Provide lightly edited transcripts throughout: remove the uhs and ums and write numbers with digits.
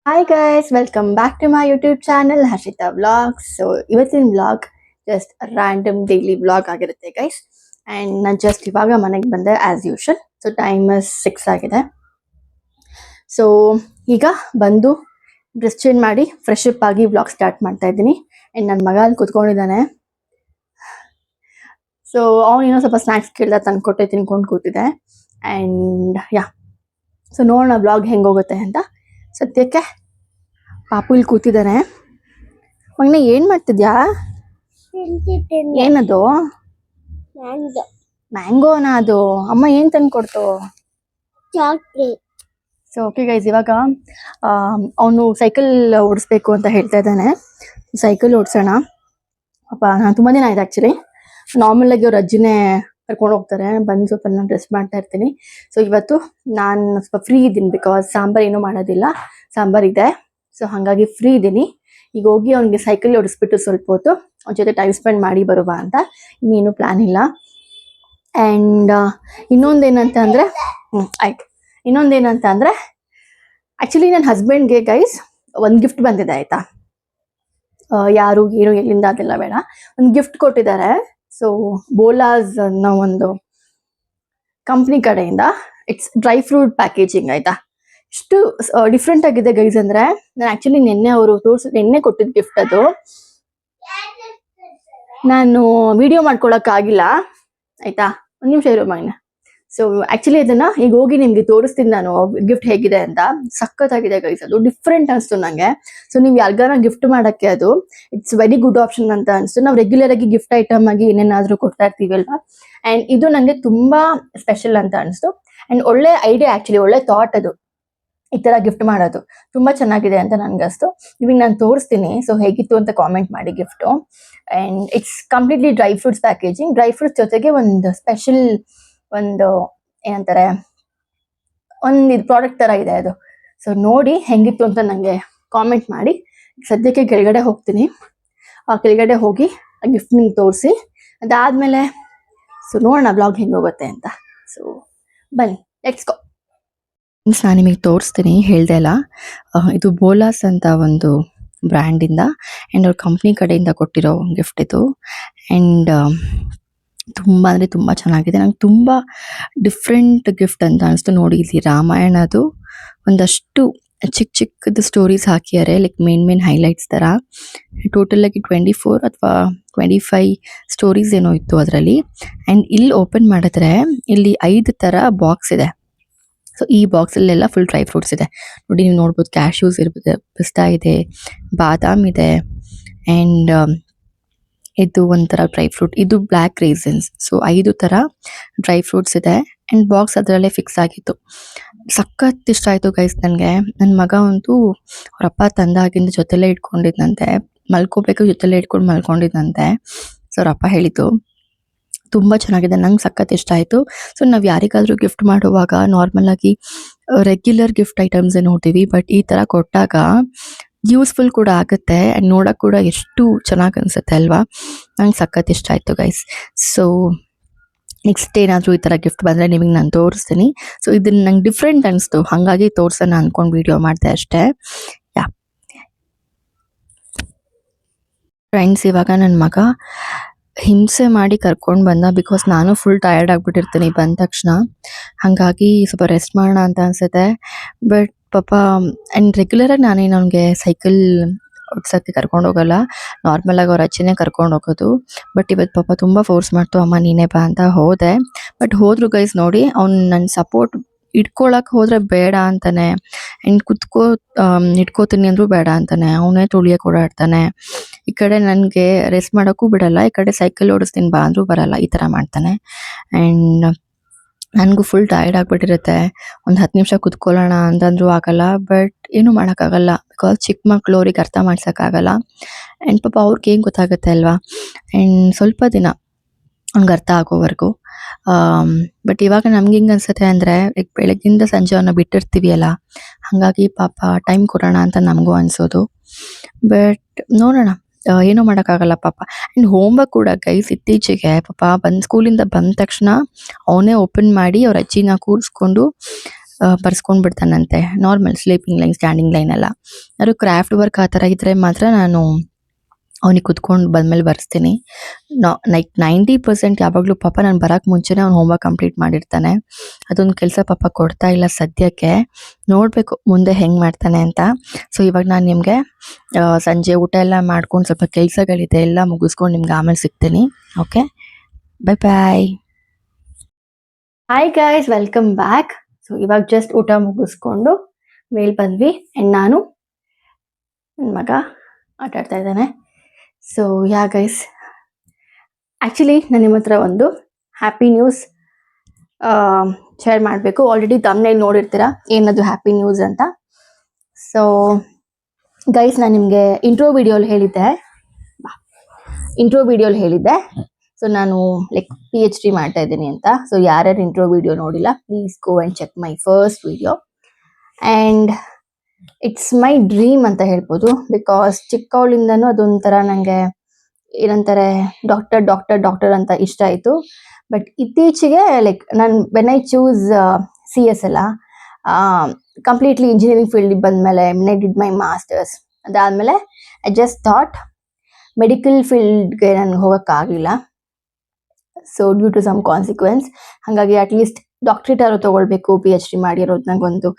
Hi guys, welcome back to my YouTube channel Hashita Vlogs. So ಇವತ್ತಿನ vlog just a random daily vlog ಆಗಿರುತ್ತೆ guys. And ನಾನು just ಇವಾಗ ಮನೆಗೆ ಬಂದೆ as usual. So time is 6 ಆಗಿದೆ. So ಈಗ ಬಂದು ಡ್ರೆಸ್ ಚೇಂಜ್ ಮಾಡಿ ಫ್ರೆಶ್ ಅಪ್ ಆಗಿ ವ್ಲಾಗ್ ಸ್ಟಾರ್ಟ್ ಮಾಡ್ತಾ ಇದ್ದೀನಿ. ಆ್ಯಂಡ್ ನನ್ನ ಮಗ ಅಲ್ಲಿ ಕೂತ್ಕೊಂಡಿದ್ದಾನೆ. ಸೊ ಅವನು ಏನೋ ಸ್ವಲ್ಪ ಸ್ನ್ಯಾಕ್ಸ್ ಕೇಳ್ದ ತಂದ್ಕೊಟ್ಟೆ ತಿನ್ಕೊಂಡು ಕೂತಿದೆ. ಆ್ಯಂಡ್ ಯಾ, ಸೊ ನೋಡೋಣ ವ್ಲಾಗ್ ಹೆಂಗೆ ಹೋಗುತ್ತೆ ಅಂತ. ಸದ್ಯಕ್ಕೆ ಪಾಪು ಇಲ್ಲಿ ಕೂತಿದ್ದಾನೆ. ಮಗನೇ ಏನ್ ಮಾಡ್ತಿದ್ಯಾ? ಏನದು? ಮ್ಯಾಂಗೋನ ಅದು? ಅಮ್ಮ ಏನ್ ತಂದ್ಕೊಡ್ತು? ಸೊ ಓಕೆ ಗೈಸ್, ಇವಾಗ ಅವನು ಸೈಕಲ್ ಓಡಿಸ್ಬೇಕು ಅಂತ ಹೇಳ್ತಾ ಇದ್ದಾನೆ. ಸೈಕಲ್ ಓಡಿಸೋಣ. ಪಾಪ ನಾನು ತುಂಬಾ ದಿನ ಆಯ್ತು ಆ್ಯಕ್ಚುಲಿ. ನಾರ್ಮಲ್ ಆಗಿ ಅವ್ರ ಅಜ್ಜಿನೇ ಕರ್ಕೊಂಡು ಹೋಗ್ತಾರೆ. ಬಂದು ಸ್ವಲ್ಪ ನಾನು ರೆಸ್ಟ್ ಮಾಡ್ತಾ ಇರ್ತೀನಿ. ಸೊ ಇವತ್ತು ನಾನು ಸ್ವಲ್ಪ ಫ್ರೀ ಇದ್ದೀನಿ ಬಿಕಾಸ್ ಸಾಂಬಾರ್ ಏನೂ ಮಾಡೋದಿಲ್ಲ, ಸಾಂಬಾರ್ ಇದೆ. ಸೊ ಹಾಗಾಗಿ ಫ್ರೀ ಇದ್ದೀನಿ. ಈಗ ಹೋಗಿ ಅವ್ನಿಗೆ ಸೈಕಲ್ ಓಡಿಸ್ಬಿಟ್ಟು ಸ್ವಲ್ಪ ಹೊತ್ತು ಅವ್ನ ಜೊತೆ ಟೈಮ್ ಸ್ಪೆಂಡ್ ಮಾಡಿ ಬರುವ ಅಂತ. ಇನ್ನೇನು ಪ್ಲಾನ್ ಇಲ್ಲ. ಆ್ಯಂಡ್ ಇನ್ನೊಂದೇನಂತ ಅಂದರೆ ಆಯ್ತು, ಇನ್ನೊಂದೇನಂತ ಅಂದರೆ ಆ್ಯಕ್ಚುಲಿ ನನ್ನ ಹಸ್ಬೆಂಡ್ಗೆ ಗೈಸ್ ಒಂದು ಗಿಫ್ಟ್ ಬಂದಿದೆ ಆಯಿತಾ. ಯಾರು ಏನು ಎಲ್ಲಿಂದ ಅದೆಲ್ಲ ಬೇಡ, ಒಂದು ಗಿಫ್ಟ್ ಕೊಟ್ಟಿದ್ದಾರೆ. ಸೊ ಬೋಲಾಸ್ ಅನ್ನೋ ಒಂದು ಕಂಪ್ನಿ ಕಡೆಯಿಂದ ಇಟ್ಸ್ ಡ್ರೈ ಫ್ರೂಟ್ ಪ್ಯಾಕೇಜಿಂಗ್ ಆಯಿತಾ. ಇಷ್ಟು ಡಿಫ್ರೆಂಟ್ ಆಗಿದೆ ಗೈಸ್. ಅಂದರೆ ನಾನು ಆ್ಯಕ್ಚುಲಿ ನಿನ್ನೆ ಕೊಟ್ಟಿದ್ದ ಗಿಫ್ಟ್ ಅದು. ನಾನು ವಿಡಿಯೋ ಮಾಡ್ಕೊಳಕ್ಕಾಗಿಲ್ಲ ಆಯಿತಾ. ಒಂದು ನಿಮಿಷ ಇರೋ ಮಗನ. ಸೊ ಆ್ಯಕ್ಚುಲಿ ಅದನ್ನು ಈಗ ಹೋಗಿ ನಿಮಗೆ ತೋರಿಸ್ತೀನಿ ನಾನು ಗಿಫ್ಟ್ ಹೇಗಿದೆ ಅಂತ. ಸಖತ್ತಾಗಿದೆ ಗೈಸ್, ಅದು ಡಿಫ್ರೆಂಟ್ ಅನಿಸ್ತು ನನಗೆ. ಸೊ ನೀವು ಯಾರಿಗಾರ ಗಿಫ್ಟ್ ಮಾಡೋಕ್ಕೆ ಅದು ಇಟ್ಸ್ ವೆರಿ ಗುಡ್ ಆಪ್ಷನ್ ಅಂತ ಅನಿಸ್ತು. ನಾವು ರೆಗ್ಯುಲರ್ ಆಗಿ ಗಿಫ್ಟ್ ಐಟಮ್ ಆಗಿ ಏನೇನಾದರೂ ಕೊಡ್ತಾ ಇರ್ತೀವಿ ಅಲ್ವಾ. ಆ್ಯಂಡ್ ಇದು ನನಗೆ ತುಂಬ ಸ್ಪೆಷಲ್ ಅಂತ ಅನಿಸ್ತು. ಆ್ಯಂಡ್ ಒಳ್ಳೆ ಐಡಿಯಾ ಆ್ಯಕ್ಚುಲಿ, ಒಳ್ಳೆ ಥಾಟ್ ಅದು, ಈ ಥರ ಗಿಫ್ಟ್ ಮಾಡೋದು ತುಂಬ ಚೆನ್ನಾಗಿದೆ ಅಂತ ನನಗಸ್ತು. ಇವಾಗ ನಾನು ತೋರಿಸ್ತೀನಿ. ಸೊ ಹೇಗಿತ್ತು ಅಂತ ಕಾಮೆಂಟ್ ಮಾಡಿ gift. And it's completely dry fruits packaging. Dry fruits ಜೊತೆಗೆ ಒಂದು ಸ್ಪೆಷಲ್ ಒಂದು ಏನಂತಾರೆ, ಒಂದು ಇದು ಪ್ರಾಡಕ್ಟ್ ಥರ ಇದೆ ಅದು. ಸೊ ನೋಡಿ ಹೆಂಗಿತ್ತು ಅಂತ ನನಗೆ ಕಾಮೆಂಟ್ ಮಾಡಿ. ಸದ್ಯಕ್ಕೆ ಕೆಳಗಡೆ ಹೋಗ್ತೀನಿ. ಆ ಕೆಳಗಡೆ ಹೋಗಿ ಆ ಗಿಫ್ಟ್ ನಿಮ್ಗೆ ತೋರಿಸಿ ಅದಾದಮೇಲೆ ಸೊ ನೋಡೋಣ ಬ್ಲಾಗ್ ಹೆಂಗೆ ಹೋಗುತ್ತೆ ಅಂತ. ಸೊ ಬನ್ನಿ, ಲೆಟ್ಸ್ ಗೋ. ನಾನು ನಿಮಗೆ ತೋರಿಸ್ತೀನಿ, ಹೇಳ್ದೆ ಅಲ್ಲ, ಇದು ಬೋಲಾಸ್ ಅಂತ ಒಂದು ಬ್ರ್ಯಾಂಡಿಂದ ಆ್ಯಂಡ್ ಅವ್ರ ಕಂಪ್ನಿ ಕಡೆಯಿಂದ ಕೊಟ್ಟಿರೋ ಗಿಫ್ಟ್ ಇದು. ಆ್ಯಂಡ್ ತುಂಬ ಅಂದರೆ ತುಂಬ ಚೆನ್ನಾಗಿದೆ. ನಂಗೆ ತುಂಬ ಡಿಫ್ರೆಂಟ್ ಗಿಫ್ಟ್ ಅಂತ ಅನಿಸ್ತು. ನೋಡಿ, ಇಲ್ಲಿ ರಾಮಾಯಣದು ಒಂದಷ್ಟು ಚಿಕ್ಕದು ಸ್ಟೋರೀಸ್ ಹಾಕಿದ್ದಾರೆ, ಲೈಕ್ ಮೇನ್ ಹೈಲೈಟ್ಸ್ ಥರ. ಟೋಟಲ್ ಆಗಿ 24 ಅಥವಾ 25 ಸ್ಟೋರೀಸ್ ಏನೋ ಇತ್ತು ಅದರಲ್ಲಿ. ಆ್ಯಂಡ್ ಇಲ್ಲಿ ಓಪನ್ ಮಾಡಿದ್ರೆ ಇಲ್ಲಿ 5 ಥರ ಬಾಕ್ಸ್ ಇದೆ. ಸೊ ಈ ಬಾಕ್ಸಲ್ಲೆಲ್ಲ ಫುಲ್ ಡ್ರೈ ಫ್ರೂಟ್ಸ್ ಇದೆ. ನೋಡಿ, ನೀವು ನೋಡ್ಬೋದು, ಕ್ಯಾಶ್ಯೂಸ್ ಇರ್ಬೋದು, ಪಿಸ್ತಾ ಇದೆ, ಬಾದಾಮ್ ಇದೆ, ಆ್ಯಂಡ್ ಇದು ಒಂಥರ ಡ್ರೈ ಫ್ರೂಟ್, ಇದು ಬ್ಲ್ಯಾಕ್ ರೇಸನ್ಸ್. ಸೊ 5 ಥರ ಡ್ರೈ ಫ್ರೂಟ್ಸ್ ಇದೆ. ಆ್ಯಂಡ್ ಬಾಕ್ಸ್ ಅದರಲ್ಲೇ ಫಿಕ್ಸ್ ಆಗಿತ್ತು. ಸಖತ್ ಇಷ್ಟ ಆಯಿತು ಗೈಸ್ ನನಗೆ. ನನ್ನ ಮಗ ಅಂತೂ ಅವರಪ್ಪ ತಂದಾಗಿಂದ ಜೊತೆಲೇ ಇಟ್ಕೊಂಡಿದ್ದಂತೆ, ಮಲ್ಕೋಬೇಕು ಜೊತೆಲೇ ಇಟ್ಕೊಂಡು ಮಲ್ಕೊಂಡಿದ್ದಂತೆ. ಸೊ ಅವರಪ್ಪ ಹೇಳಿದ್ದು ತುಂಬ ಚೆನ್ನಾಗಿದೆ, ನಂಗೆ ಸಖತ್ ಇಷ್ಟ ಆಯಿತು. ಸೊ ನಾವು ಯಾರಿಗಾದರೂ ಗಿಫ್ಟ್ ಮಾಡುವಾಗ ನಾರ್ಮಲಾಗಿ ರೆಗ್ಯುಲರ್ ಗಿಫ್ಟ್ ಐಟಮ್ಸೇ ನೋಡ್ತೀವಿ, ಬಟ್ ಈ ಥರ ಕೊಟ್ಟಾಗ ಯೂಸ್ಫುಲ್ ಕೂಡ ಆಗುತ್ತೆ. ಆ್ಯಂಡ್ ನೋಡೋಕೆ ಕೂಡ ಎಷ್ಟು ಚೆನ್ನಾಗಿ ಅನಿಸುತ್ತೆ ಅಲ್ವಾ. ನಂಗೆ ಸಖತ್ ಇಷ್ಟ ಆಯಿತು ಗೈಸ್. ಸೊ ನೆಕ್ಸ್ಟ್ ಏನಾದರೂ ಈ ಥರ ಗಿಫ್ಟ್ ಬಂದರೆ ನಿಮಗೆ ನಾನು ತೋರಿಸ್ತೀನಿ. ಸೊ ಇದನ್ನು ನಂಗೆ ಡಿಫ್ರೆಂಟ್ ಅನಿಸ್ತು, ಹಾಗಾಗಿ ತೋರಿಸೋಣ ಅಂದ್ಕೊಂಡು ವಿಡಿಯೋ ಮಾಡಿದೆ ಅಷ್ಟೇ. ಯಾ ಫ್ರೆಂಡ್ಸ್, ಇವಾಗ ನನ್ನ ಮಗ ಹಿಂಸೆ ಮಾಡಿ ಕರ್ಕೊಂಡು ಬಂದ. ಬಿಕಾಸ್ ನಾನು ಫುಲ್ ಟಯರ್ಡ್ ಆಗಿಬಿಟ್ಟಿರ್ತೀನಿ ಬಂದ ತಕ್ಷಣ. ಹಾಗಾಗಿ ಸ್ವಲ್ಪ ರೆಸ್ಟ್ ಮಾಡೋಣ ಅಂತ ಅನಿಸುತ್ತೆ. ಬಟ್ ಪಾಪ, ಆ್ಯಂಡ್ ರೆಗ್ಯುಲರಾಗಿ ನಾನೇನು ಅವ್ನಿಗೆ ಸೈಕಲ್ ಓಡ್ಸೋಕ್ಕೆ ಕರ್ಕೊಂಡು ಹೋಗಲ್ಲ, ನಾರ್ಮಲಾಗಿ ಅವ್ರ ಅಜ್ಜಿನೇ ಕರ್ಕೊಂಡು ಹೋಗೋದು. ಬಟ್ ಇವತ್ತು ಪಾಪ ತುಂಬ ಫೋರ್ಸ್ ಮಾಡ್ತು, ಅಮ್ಮ ನೀನೇ ಬಾ ಅಂತ. ಹೋದೆ. ಬಟ್ ಹೋದ್ರು ಗೈಸ್, ನೋಡಿ, ಅವ್ನು ನನ್ನ ಸಪೋರ್ಟ್ ಇಟ್ಕೊಳಕ್ಕೆ ಹೋದರೆ ಬೇಡ ಅಂತಾನೆ. ಆ್ಯಂಡ್ ಇಟ್ಕೋತೀನಿ ಅಂದರೂ ಬೇಡ ಅಂತಾನೆ. ಅವನೇ ತುಳಿಯಕ್ಕೆ ಓಡಾಡ್ತಾನೆ. ಈ ಕಡೆ ನನಗೆ ರೆಸ್ಟ್ ಮಾಡೋಕ್ಕೂ ಬಿಡಲ್ಲ, ಈ ಕಡೆ ಸೈಕಲ್ ಓಡಿಸ್ತೀನಿ ಬಾ ಅಂದರೂ ಬರಲ್ಲ, ಈ ಥರ ಮಾಡ್ತಾನೆ. ಆ್ಯಂಡ್ ನನಗೂ ಫುಲ್ ಟಯರ್ಡ್ ಆಗಿಬಿಟ್ಟಿರುತ್ತೆ. ಒಂದು 10 ನಿಮಿಷ ಕುತ್ಕೊಳ್ಳೋಣ ಅಂತಂದರೂ ಆಗಲ್ಲ. ಬಟ್ ಏನೂ ಮಾಡೋಕ್ಕಾಗಲ್ಲ, ಬಿಕಾಸ್ ಚಿಕ್ಕ ಮಕ್ಕಳು, ಅವ್ರಿಗೆ ಅರ್ಥ ಮಾಡ್ಸೋಕ್ಕಾಗಲ್ಲ. ಆ್ಯಂಡ್ ಪಾಪ ಅವ್ರಿಗೆ ಏನು ಗೊತ್ತಾಗುತ್ತೆ ಅಲ್ವಾ. ಆ್ಯಂಡ್ ಸ್ವಲ್ಪ ದಿನ ಅವ್ನಿಗೆ ಅರ್ಥ ಆಗೋವರೆಗೂ. ಬಟ್ ಇವಾಗ ನಮ್ಗೆ ಹಿಂಗೆ ಅನಿಸುತ್ತೆ ಅಂದರೆ, ಈಗ ಬೆಳಗ್ಗಿಂದ ಸಂಜೆ ಅವನ್ನ ಬಿಟ್ಟಿರ್ತೀವಿ ಅಲ್ಲ, ಹಾಗಾಗಿ ಪಾಪ ಟೈಮ್ ಕೊಡೋಣ ಅಂತ ನಮಗೂ ಅನಿಸೋದು. ಬಟ್ ನೋಡೋಣ, ಏನೂ ಮಾಡೋಕ್ಕಾಗಲ್ಲ ಪಾಪ. ಆ್ಯಂಡ್ ಹೋಮ್ವರ್ಕ್ ಕೂಡ ಗೈಸ್, ಇತ್ತೀಚೆಗೆ ಪಾಪ ಸ್ಕೂಲಿಂದ ಬಂದ ತಕ್ಷಣ ಅವನೇ ಓಪನ್ ಮಾಡಿ ಅವ್ರ ಅಜ್ಜಿನ ಕೂರಿಸ್ಕೊಂಡು ಬರ್ಸ್ಕೊಂಡು ಬಿಡ್ತಾನಂತೆ. Normal sleeping line, standing line ಎಲ್ಲ. ಯಾರು ಕ್ರಾಫ್ಟ್ ವರ್ಕ್ ಆ ಥರ ಇದ್ದರೆ ಮಾತ್ರ ನಾನು ಅವ್ನಿಗೆ ಕುತ್ಕೊಂಡು ಬಂದಮೇಲೆ ಬರ್ಸ್ತೀನಿ. 90% ಯಾವಾಗಲೂ ಪಾಪ ನಾನು ಬರೋಕ್ಕೆ ಮುಂಚೆನೇ ಅವ್ನು ಹೋಮ್ವರ್ಕ್ ಕಂಪ್ಲೀಟ್ ಮಾಡಿರ್ತಾನೆ. ಅದೊಂದು ಕೆಲಸ ಪಾಪ ಕೊಡ್ತಾ ಇಲ್ಲ ಸದ್ಯಕ್ಕೆ. ನೋಡಬೇಕು ಮುಂದೆ ಹೆಂಗೆ ಮಾಡ್ತಾನೆ ಅಂತ. ಸೊ ಇವಾಗ ನಾನು ನಿಮಗೆ ಸಂಜೆ ಊಟ ಎಲ್ಲ ಮಾಡ್ಕೊಂಡು ಸ್ವಲ್ಪ ಕೆಲಸಗಳಿದೆ ಎಲ್ಲ ಮುಗಿಸ್ಕೊಂಡು ನಿಮ್ಗೆ ಆಮೇಲೆ ಸಿಗ್ತೀನಿ. Okay, bye bye. Hi guys, welcome back. So ಇವಾಗ ಜಸ್ಟ್ ಊಟ ಮುಗಿಸ್ಕೊಂಡು ಮೇಲ್ ಬಂದ್ವಿ. ಆ್ಯಂಡ್ ನಾನು ನನ್ನ ಮಗ ಆಟ ಆಡ್ತಾ ಇದ್ದಾನೆ. ಸೊ ಯಾ ಗೈಸ್, ಆ್ಯಕ್ಚುಲಿ ನಾನು ನಿಮ್ಮ ಹತ್ರ ಒಂದು ಹ್ಯಾಪಿ ನ್ಯೂಸ್ ಶೇರ್ ಮಾಡಬೇಕು. ಆಲ್ರೆಡಿ ತಮ್ಮನೇಲಿ ನೋಡಿರ್ತೀರ ಏನದು ಹ್ಯಾಪಿ ನ್ಯೂಸ್ ಅಂತ. ಸೊ ಗೈಸ್, ನಾನು ನಿಮಗೆ ಇಂಟ್ರೋ ವಿಡಿಯೋಲಿ ಹೇಳಿದ್ದೆ ಸೊ ನಾನು ಲೈಕ್ PhD ಮಾಡ್ತಾ ಇದ್ದೀನಿ ಅಂತ. ಸೊ ಯಾರ್ಯಾರು ಇಂಟ್ರೋ ವಿಡಿಯೋ ನೋಡಿಲ್ಲ, please go and check my first video. And it's my dream ಅಂತ ಹೇಳ್ಬೋದು. ಬಿಕಾಸ್ ಚಿಕ್ಕವಳಿಂದನೂ ಅದೊಂಥರ ನನಗೆ ಏನಂತಾರೆ ಡಾಕ್ಟರ್ ಅಂತ ಇಷ್ಟ ಆಯಿತು. ಬಟ್ ಇತ್ತೀಚೆಗೆ ಲೈಕ್ ನಾನು ವೆನ್ ಐ ಚೂಸ್ CS ಅಲ್ಲ, ಕಂಪ್ಲೀಟ್ಲಿ ಇಂಜಿನಿಯರಿಂಗ್ ಫೀಲ್ಡಿಗೆ ಬಂದಮೇಲೆ ಐ ಡಿಡ್ ಮೈ ಮಾಸ್ಟರ್ಸ್. ಅದಾದಮೇಲೆ ಐ ಜಸ್ಟ್ ಥಾಟ್ ಮೆಡಿಕಲ್ ಫೀಲ್ಡ್ಗೆ ನನಗೆ ಹೋಗೋಕ್ಕಾಗಲಿಲ್ಲ. So due to some consequence, ಹಾಗಾಗಿ ಅಟ್ಲೀಸ್ಟ್ ಡಾಕ್ಟ್ರೇಟ್ ಆದರೂ ತೊಗೊಳ್ಬೇಕು, PhD ಮಾಡಿರೋದು ನನಗೊಂದು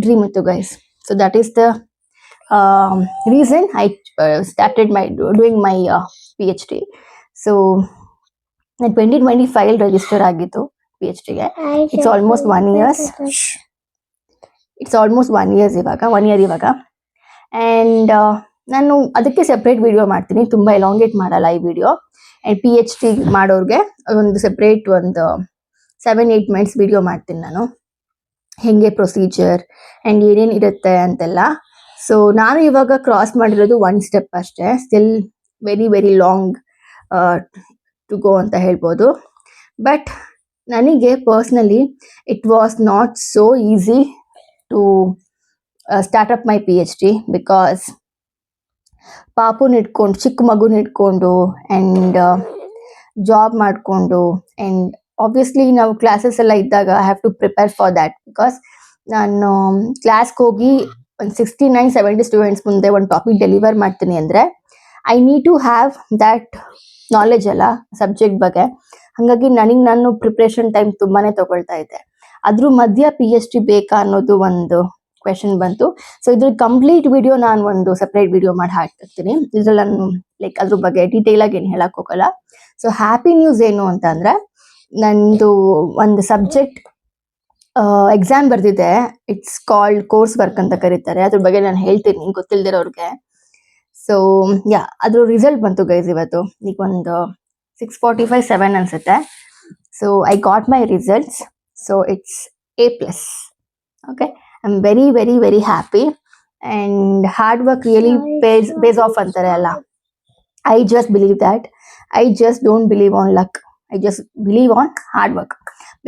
ಡ್ರೀಮ್ ಇತ್ತು guys. So that is the reason I started doing my PhD. So 2025 register ಆಗಿತ್ತು PhDಗೆ. It's almost 1 years. It's almost 1 year ಇವಾಗ. ಆ್ಯಂಡ್ ನಾನು ಅದಕ್ಕೆ ಸೆಪ್ರೇಟ್ ವಿಡಿಯೋ ಮಾಡ್ತೀನಿ, ತುಂಬ ಎಲಾಂಗೇಟ್ ಮಾಡಲ್ಲ ಈ ವಿಡಿಯೋ. ಆ್ಯಂಡ್ PhD ಮಾಡೋರಿಗೆ ಒಂದು ಸೆಪ್ರೇಟ್ ಒಂದು 7-8 minutes ವಿಡಿಯೋ ಮಾಡ್ತೀನಿ ನಾನು, ಹೇಗೆ ಪ್ರೊಸೀಜರ್ ಆ್ಯಂಡ್ ಏನೇನು ಇರುತ್ತೆ ಅಂತೆಲ್ಲ. ಸೊ ನಾನು ಇವಾಗ ಕ್ರಾಸ್ ಮಾಡಿರೋದು 1 step ಅಷ್ಟೇ. Still very very long to go ಅಂತ ಹೇಳ್ಬೋದು. ಬಟ್ ನನಗೆ personally it was not so easy to start up my PhD. Because ಪಾಪುನ ಇಟ್ಕೊಂಡು, ಚಿಕ್ಕ ಮಗುನ ಇಟ್ಕೊಂಡು ಆ್ಯಂಡ್ ಜಾಬ್ ಮಾಡಿಕೊಂಡು, ಆ್ಯಂಡ್ ಆಬ್ವಿಯಸ್ಲಿ ನಾವು ಕ್ಲಾಸಸ್ ಎಲ್ಲ ಇದ್ದಾಗ I have to prepare for that. Because ನಾನು ಕ್ಲಾಸ್ಗೆ ಹೋಗಿ ಒಂದು 69-70 ಸ್ಟೂಡೆಂಟ್ಸ್ ಮುಂದೆ ಒಂದು ಟಾಪಿಕ್ ಡೆಲಿವರ್ ಮಾಡ್ತೀನಿ ಅಂದರೆ I need to have that knowledge ಅಲ್ಲ ಸಬ್ಜೆಕ್ಟ್ ಬಗ್ಗೆ. ಹಾಗಾಗಿ ನಾನು ಪ್ರಿಪ್ರೇಷನ್ ಟೈಮ್ ತುಂಬಾ ತೊಗೊಳ್ತಾ ಇದ್ದೆ. ಅದ್ರ ಮಧ್ಯ PhD ಬೇಕಾ ಅನ್ನೋದು ಒಂದು ಕ್ವೆಶನ್ ಬಂತು. ಸೊ ಇದ್ರ ಕಂಪ್ಲೀಟ್ ವಿಡಿಯೋ ನಾನು ಒಂದು ಸಪ್ರೇಟ್ ವಿಡಿಯೋ ಮಾಡಿ ಹಾಕ್ತಿರ್ತೀನಿ. ಇದ್ರಲ್ಲಿ ನಾನು ಲೈಕ್ ಅದ್ರ ಬಗ್ಗೆ ಡೀಟೇಲಾಗಿ ಏನು ಹೇಳಕ್ ಹೋಗಲ್ಲ. ಸೊ ಹ್ಯಾಪಿ ನ್ಯೂಸ್ ಏನು ಅಂತ ಅಂದರೆ, ನಂದು ಒಂದು ಸಬ್ಜೆಕ್ಟ್ ಎಕ್ಸಾಮ್ ಬರ್ದಿದೆ. ಇಟ್ಸ್ ಕಾಲ್ಡ್ ಕೋರ್ಸ್ ವರ್ಕ್ ಅಂತ ಕರೀತಾರೆ. ಅದ್ರ ಬಗ್ಗೆ ನಾನು ಹೇಳ್ತೀನಿ ಗೊತ್ತಿಲ್ದಿರೋರಿಗೆ. ಸೊ ಯಾ, ಅದ್ರ ರಿಸಲ್ಟ್ ಬಂತು ಗೈಸ್ ಇವತ್ತು. ಈಗ ಒಂದು 6:45-7 ಅನ್ಸುತ್ತೆ. So I got my results. So it's A+. Okay, I am very very very happy. And hard work really pays off ಅಂತಾರೆ ಅಲ್ಲ. I just believe that. I just don't believe on luck. I just believe on hard work.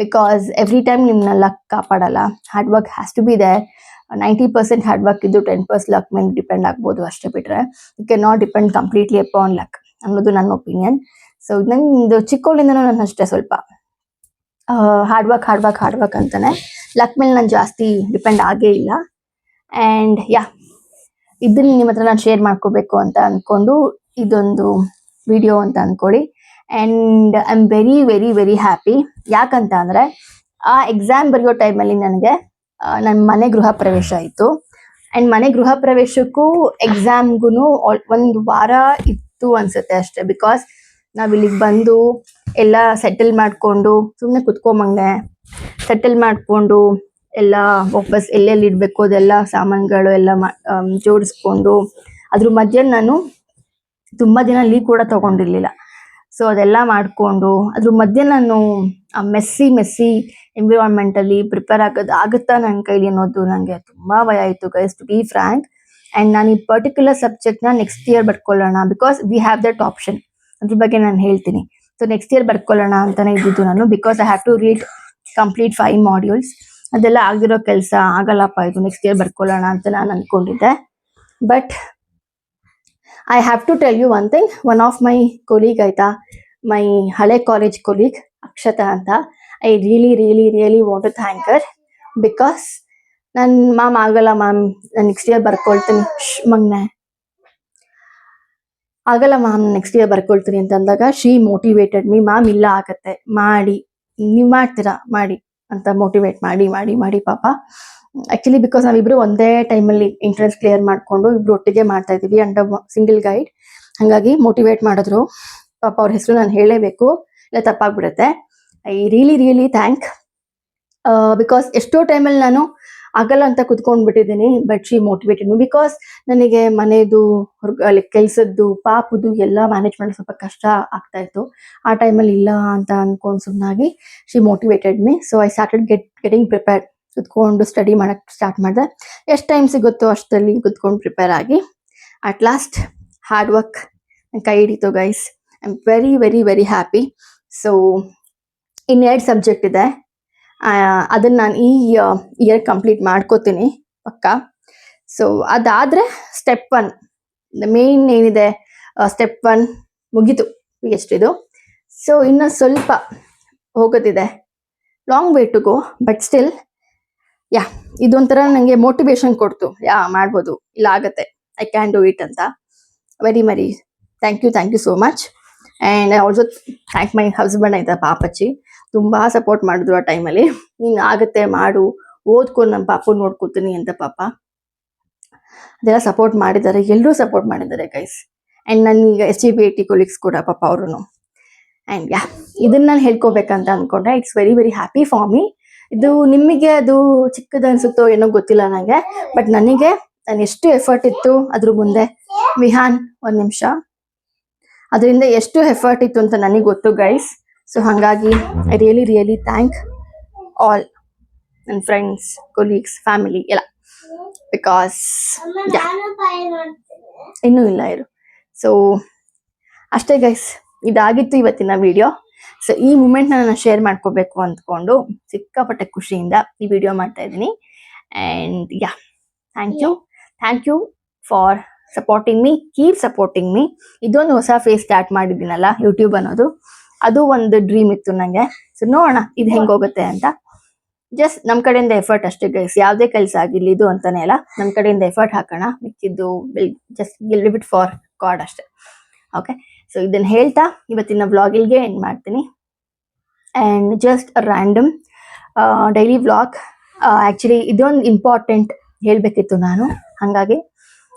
Because every time ನಿಮ್ಮನ್ನ luck ಕಾಪಾಡಲ್ಲ. Hard work has to be there. 90% hard work ಇದ್ದು 10% luck ಮೇಲೆ depend ಆಗ್ಬೋದು ಅಷ್ಟೇ. ಬಿಟ್ಟರೆ you can not depend completely upon luck ಅನ್ನೋದು ನನ್ನ opinion. So ನಂದು ಚಿಕ್ಕವಳಿಂದನೂ ನಾನು ಅಷ್ಟೇ ಸ್ವಲ್ಪ ಹಾರ್ಡ್ ವರ್ಕ್ ಅಂತಾನೆ. ಲಕ್ ಮೇಲೆ ನಾನು ಜಾಸ್ತಿ ಡಿಪೆಂಡ್ ಆಗೇ ಇಲ್ಲ. ಆ್ಯಂಡ್ ಯಾ, ಇದನ್ನ ನಿಮ್ಮ ಹತ್ರ ನಾನು ಶೇರ್ ಮಾಡ್ಕೋಬೇಕು ಅಂತ ಅಂದ್ಕೊಂಡು ಇದೊಂದು ವಿಡಿಯೋ ಅಂತ ಅಂದ್ಕೊಳ್ಳಿ. And I am very very very happy. ಯಾಕಂತ ಅಂದರೆ ಆ ಎಕ್ಸಾಮ್ ಬರೆಯೋ ಟೈಮಲ್ಲಿ ನನಗೆ ನನ್ನ ಮನೆ ಗೃಹ ಪ್ರವೇಶ ಇತ್ತು. ಆ್ಯಂಡ್ ಮನೆ ಗೃಹ ಪ್ರವೇಶಕ್ಕೂ ಎಕ್ಸಾಮ್ಗೂ 1 ವಾರ ಇತ್ತು ಅನ್ಸುತ್ತೆ ಅಷ್ಟೇ. ಬಿಕಾಸ್ ನಾವು ಇಲ್ಲಿಗೆ ಬಂದು ಎಲ್ಲ ಸೆಟಲ್ ಮಾಡಿಕೊಂಡು ಸುಮ್ಮನೆ ಕುತ್ಕೊಂಬಂಗೆ ಸೆಟಲ್ ಮಾಡಿಕೊಂಡು ಎಲ್ಲ ವಾಪಸ್ ಎಲ್ಲೆಲ್ಲಿ ಇಡಬೇಕು ಅದೆಲ್ಲ ಸಾಮಾನುಗಳು ಎಲ್ಲ ಜೋಡಿಸ್ಕೊಂಡು, ಅದ್ರ ಮಧ್ಯೆ ನಾನು ತುಂಬ ದಿನ ಲೀವ್ ಕೂಡ ತೊಗೊಂಡಿರಲಿಲ್ಲ. ಸೊ ಅದೆಲ್ಲ ಮಾಡಿಕೊಂಡು ಅದ್ರ ಮಧ್ಯೆ ನಾನು ಮೆಸ್ಸಿ ಎನ್ವಿರಾನ್ಮೆಂಟಲ್ಲಿ ಪ್ರಿಪೇರ್ ಆಗುತ್ತಾ ನನ್ನ ಕೈಲಿ ಅನ್ನೋದು ನನಗೆ ತುಂಬ ಭಯ ಆಯಿತು guys, to be frank. And ನಾನು ಈ ಪರ್ಟಿಕ್ಯುಲರ್ ಸಬ್ಜೆಕ್ಟ್ನ ನೆಕ್ಸ್ಟ್ ಇಯರ್ ಬರ್ಕೊಳ್ಳೋಣ. Because we have that option. ಅದ್ರ ಬಗ್ಗೆ ನಾನು ಹೇಳ್ತೀನಿ. ಸೊ ನೆಕ್ಸ್ಟ್ ಇಯರ್ ಬರ್ಕೊಳ್ಳೋಣ ಅಂತಲೇ ಇದ್ದಿದ್ದು ನಾನು. Because I have to read complete 5 modules. ಅದೆಲ್ಲ ಆಗಿರೋ ಕೆಲಸ ಆಗಲ್ಲಪ್ಪ, ಇದು ನೆಕ್ಸ್ಟ್ ಇಯರ್ ಬರ್ಕೊಳ್ಳೋಣ ಅಂತ ನಾನು ಅಂದ್ಕೊಂಡಿದ್ದೆ. But I have to tell you one thing. One of my colleague ಆಯಿತಾ, ಮೈ ಹಳೆ ಕಾಲೇಜ್ ಕೊಲೀಗ್ ಅಕ್ಷತಾ ಅಂತ, I really want to thank her. Because ma'am ಆಗಲ್ಲ ಮ್ಯಾಮ್, ನಾನು ನೆಕ್ಸ್ಟ್ ಇಯರ್ ಬರ್ಕೊಳ್ತೀನಿ ಮಗ್ನೆ, ಆಗಲ್ಲ ಮ್ಯಾಮ್ ನೆಕ್ಸ್ಟ್ ಇಯರ್ ಬರ್ಕೊಳ್ತೀನಿ ಅಂತ ಅಂದಾಗ ಶಿ ಮೋಟಿವೇಟೆಡ್ ಮೀ, ಮ್ಯಾಮ್ ಇಲ್ಲ ಆಗತ್ತೆ ಮಾಡಿ, ನೀವು ಮಾಡ್ತೀರಾ ಮಾಡಿ ಅಂತ ಮೋಟಿವೇಟ್ ಮಾಡಿ ಮಾಡಿ ಮಾಡಿ ಪಾಪ. ಆಕ್ಚುಲಿ ಬಿಕಾಸ್ ನಾವಿಬ್ರು ಒಂದೇ ಟೈಮಲ್ಲಿ ಎಂಟ್ರೆನ್ಸ್ ಕ್ಲಿಯರ್ ಮಾಡ್ಕೊಂಡು ಇಬ್ರು ಒಟ್ಟಿಗೆ ಮಾಡ್ತಾ ಇದೀವಿ ಅಂಡರ್ ಸಿಂಗಲ್ ಗೈಡ್, ಹಾಗಾಗಿ ಮೋಟಿವೇಟ್ ಮಾಡಿದ್ರು ಪಾಪ. ಅವ್ರ ಹೆಸರು ನಾನು ಹೇಳಲೇಬೇಕು, ಇಲ್ಲ ತಪ್ಪಾಗ್ಬಿಡುತ್ತೆ. ಐ ರಿಯಲಿ ಥ್ಯಾಂಕ್, ಬಿಕಾಸ್ ಎಷ್ಟೋ ಟೈಮಲ್ಲಿ ನಾನು ಆಗಲ್ಲ ಅಂತ ಕುತ್ಕೊಂಡ್ಬಿಟ್ಟಿದ್ದೀನಿ, but she motivated me. Because ನನಗೆ ಮನೆದು ಕೆಲಸದ್ದು ಪಾಪದು ಎಲ್ಲ ಮ್ಯಾನೇಜ್ ಮಾಡಿ ಸ್ವಲ್ಪ ಕಷ್ಟ ಆಗ್ತಾ ಇತ್ತು. ಆ ಟೈಮಲ್ಲಿ ಇಲ್ಲ ಅಂತ ಅನ್ಕೊಂಡು ಸುಮ್ಮನಾಗಿ she motivated me. So I started getting prepared. ಕುತ್ಕೊಂಡು ಸ್ಟಡಿ ಮಾಡಕ್ಕೆ ಸ್ಟಾರ್ಟ್ ಮಾಡಿದೆ. ಎಷ್ಟು ಟೈಮ್ ಸಿಗುತ್ತೋ ಅಷ್ಟರಲ್ಲಿ ಕುತ್ಕೊಂಡು ಪ್ರಿಪೇರ್ ಆಗಿ ಅಟ್ ಲಾಸ್ಟ್ ಹಾರ್ಡ್ ವರ್ಕ್ ಕೈ ಹಿಡಿತು guys. I am very happy. So ಇನ್ನೆರಡು ಸಬ್ಜೆಕ್ಟ್ ಇದೆ, ಅದನ್ನ ನಾನು ಈ ಇಯರ್ ಕಂಪ್ಲೀಟ್ ಮಾಡ್ಕೋತೀನಿ ಪಕ್ಕ. ಸೊ ಅದಾದರೆ ಸ್ಟೆಪ್ 1 ಮೇನ್ ಏನಿದೆ, ಸ್ಟೆಪ್ 1 ಮುಗೀತು PhDದು. ಸೊ ಇನ್ನು ಸ್ವಲ್ಪ ಹೋಗೋದಿದೆ, long way to go, but still ಇದೊಂಥರ ನನಗೆ ಮೋಟಿವೇಶನ್ ಕೊಡ್ತು, ಮಾಡ್ಬೋದು, ಇಲ್ಲ ಆಗತ್ತೆ, ಐ ಕ್ಯಾನ್ ಡೂ ಇಟ್ ಅಂತ. Very thank you so much. And I also thank my husband ಆಯ್ತಾ ಪಾಪಚ್ಚಿ, ತುಂಬಾ ಸಪೋರ್ಟ್ ಮಾಡಿದ್ರು ಆ ಟೈಮಲ್ಲಿ. ನೀನು ಆಗತ್ತೆ ಮಾಡು, ಓದ್ಕೊಂಡು ನಮ್ಮ ಪಾಪು ನೋಡ್ಕೊತೀನಿ ಅಂತ ಪಾಪ ಅದೆಲ್ಲ ಸಪೋರ್ಟ್ ಮಾಡಿದ್ದಾರೆ, ಎಲ್ಲರೂ ಸಪೋರ್ಟ್ ಮಾಡಿದ್ದಾರೆ ಗೈಸ್. ಆ್ಯಂಡ್ ನನಗೆ SGPAT ಕೊಲೀಗ್ಸ್ ಕೂಡ ಪಾಪ ಅವರು. ಆ್ಯಂಡ್ ಇದನ್ನ ನಾನು ಹೇಳ್ಕೊಬೇಕಂತ ಅಂದ್ಕೊಂಡೆ. It's very happy for me. ಇದು ನಿಮಗೆ ಅದು ಚಿಕ್ಕದು ಅನ್ಸುತ್ತೋ ಏನೋ ಗೊತ್ತಿಲ್ಲ ನನಗೆ, ಬಟ್ ನನಗೆ ನಾನು ಎಷ್ಟು ಎಫರ್ಟ್ ಇತ್ತು ಅದ್ರ ಮುಂದೆ. ವಿಹಾನ್ ಒಂದು ನಿಮಿಷ, ಅದರಿಂದ ಎಷ್ಟು ಎಫರ್ಟ್ ಇತ್ತು ಅಂತ ನನಗೆ ಗೊತ್ತು ಗೈಸ್. ಸೊ ಹಾಗಾಗಿ ಐ ರಿಯಲಿ ಥ್ಯಾಂಕ್ ಆಲ್ ನನ್ನ ಫ್ರೆಂಡ್ಸ್, ಕೊಲೀಗ್ಸ್, ಫ್ಯಾಮಿಲಿ ಎಲ್ಲ. ಬಿಕಾಸ್ ಇನ್ನೂ ಇಲ್ಲ ಇರು. ಸೊ ಅಷ್ಟೇ ಗೈಸ್, ಇದಾಗಿತ್ತು ಇವತ್ತಿನ ವಿಡಿಯೋ. ಸೊ ಈ ಮೂಮೆಂಟ್ ನಾನು ಶೇರ್ ಮಾಡ್ಕೋಬೇಕು ಅಂದ್ಕೊಂಡು ಸಿಕ್ಕಾಪಟ್ಟೆ ಖುಷಿಯಿಂದ ಈ ವಿಡಿಯೋ ಮಾಡ್ತಾ ಇದ್ದೀನಿ. And thank you for supporting me, keep supporting me. ಇದೊಂದು ಹೊಸ ಫೇಸ್ ಸ್ಟಾರ್ಟ್ ಮಾಡಿದ್ದೀನಲ್ಲ ಯೂಟ್ಯೂಬ್ ಅನ್ನೋದು, ಅದು ಒಂದು ಡ್ರೀಮ್ ಇತ್ತು ನನಗೆ. ಸೊ ನೋಡೋಣ ಇದು ಹೆಂಗೆ ಹೋಗುತ್ತೆ ಅಂತ. ಜಸ್ಟ್ ನಮ್ಮ ಕಡೆಯಿಂದ ಎಫರ್ಟ್ ಅಷ್ಟೇ ಗೈಸ್, ಯಾವುದೇ ಕೆಲಸ ಆಗಿರಲಿ ಇದು ಅಂತಾನೆ ಅಲ್ಲ, ನಮ್ಮ ಕಡೆಯಿಂದ ಎಫರ್ಟ್ ಹಾಕೋಣ, ಮಿಕ್ಕಿದ್ದು just live it for god ಅಷ್ಟೇ. ಓಕೆ, ಸೊ ಇದನ್ನು ಹೇಳ್ತಾ ಇವತ್ತಿನ ವ್ಲಾಗ್ ಇಲ್ಲಿಗೆ ಎಂಡ್ ಮಾಡ್ತೀನಿ. And just random daily vlog. Actually ಇದೊಂದು ಇಂಪಾರ್ಟೆಂಟ್ ಹೇಳಬೇಕಿತ್ತು ನಾನು, ಹಾಗಾಗಿ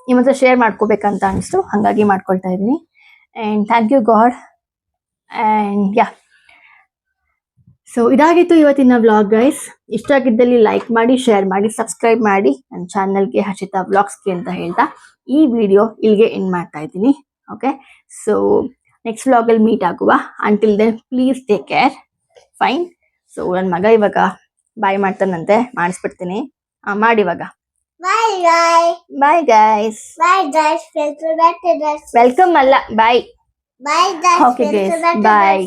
ನಿಮ್ಮ ಹತ್ರ ಶೇರ್ ಮಾಡ್ಕೋಬೇಕಂತ ಅನಿಸ್ತು, ಹಾಗಾಗಿ ಮಾಡ್ಕೊಳ್ತಾ ಇದ್ದೀನಿ. And thank you god. And so ಇದಾಗಿತ್ತು ಇವತ್ತಿನ ವ್ಲಾಗ್ ಗೈಸ್. ಇಷ್ಟ ಆಗಿದ್ದಲ್ಲಿ ಲೈಕ್ ಮಾಡಿ, ಶೇರ್ ಮಾಡಿ, ಸಬ್ಸ್ಕ್ರೈಬ್ ಮಾಡಿ ನನ್ನ ಚಾನಲ್ಗೆ, ಹರ್ಷಿತಾ ವ್ಲಾಗ್ಸ್ಗೆ ಅಂತ ಹೇಳ್ತಾ ಈ ವಿಡಿಯೋ ಇಲ್ಲಿಗೆ ಎಂಡ್ ಮಾಡ್ತಾ ಇದ್ದೀನಿ. ಓಕೆ, ಸೊ ನೆಕ್ಸ್ಟ್ ವ್ಲಾಗಲ್ಲಿ ಮೀಟ್ ಆಗುವ. Until then please take care. Fine. So ನನ್ನ ಮಗ ಇವಾಗ ಬಾಯ್ ಮಾಡ್ತಾನಂತೆ, ಮಾಡಿಸ್ಬಿಡ್ತೀನಿ. ಮಾಡಿ ಇವಾಗ. Bye guys. ವೆಲ್ಕಮ್ ಅಲ್ಲ, ಬಾಯ್. ಓಕೆ ಗೈಸ್, ಬಾಯ್.